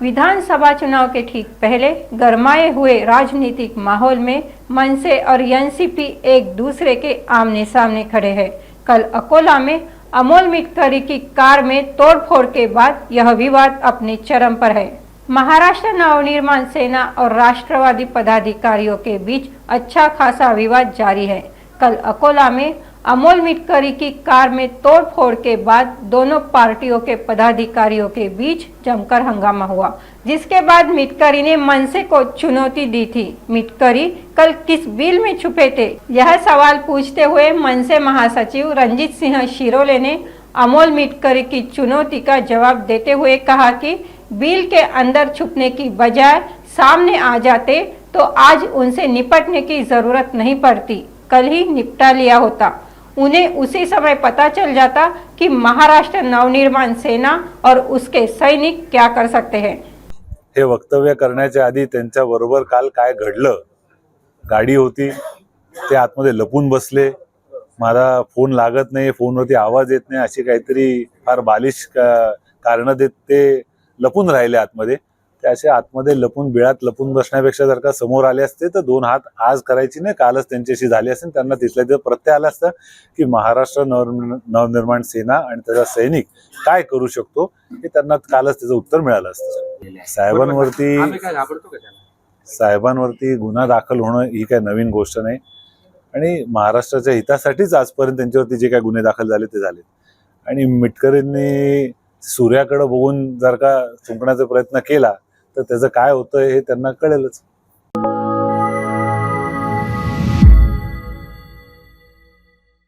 विधानसभा चुनाव के ठीक पहले गरमाए हुए राजनीतिक माहौल में मनसे और एनसीपी एक दूसरे के आमने सामने खड़े हैं। कल अकोला में अमोल मिटकरी की कार में तोड़फोड़ के बाद यह विवाद अपने चरम पर है। महाराष्ट्र नवनिर्माण सेना और राष्ट्रवादी पदाधिकारियों के बीच अच्छा खासा विवाद जारी है। कल अकोला में अमोल मिटकरी की कार में तोड़फोड़ के बाद दोनों पार्टियों के पदाधिकारियों के बीच जमकर हंगामा हुआ, जिसके बाद मिटकरी ने मनसे को चुनौती दी थी। मिटकरी कल किस बिल में छुपे थे, यह सवाल पूछते हुए मनसे महासचिव रंजीत सिंह शिरोले ने अमोल मिटकरी की चुनौती का जवाब देते हुए कहा कि बिल के अंदर छुपने की बजाय सामने आ जाते तो आज उनसे निपटने की जरूरत नहीं पड़ती, कल ही निपटा लिया होता। उन्हें उसी समय पता चल जाता कि महाराष्ट्र नवनिर्माण सेना और उसके सैनिक क्या कर सकते हैं। हे वक्तव्य करण्याच्या आधी त्यांच्या बरोबर काल काय घडलं, गाडी होती, ते आतमध्ये लपून बसले, माझा फोन लागत नाही, फोनवरती आवाज येत नाही, अशी काहीतरी फार बालिश कारण देत ते लपून राहिले आतमध्ये। ते असे आतमध्ये लपून बिळात लपून बसण्यापेक्षा जर का समोर आले असते तर दोन हात आज करायची नाही, कालच त्यांच्याशी झाली असते। त्यांना तिथल्या तिथे प्रत्यय आला असता की महाराष्ट्र नवनिर्माण सेना आणि त्याचा सैनिक काय करू शकतो, हे त्यांना कालच त्याचं उत्तर मिळालं असतं। साहेबांवरती गुन्हा दाखल होणं ही काही नवीन गोष्ट नाही आणि महाराष्ट्राच्या हितासाठीच आजपर्यंत त्यांच्यावरती जे काही गुन्हे दाखल झाले ते झाले। आणि मिटकरींनी सूर्याकडे बघून जर का चुंकण्याचा प्रयत्न केला तर त्याचं काय होतं हे त्यांना कळेलच।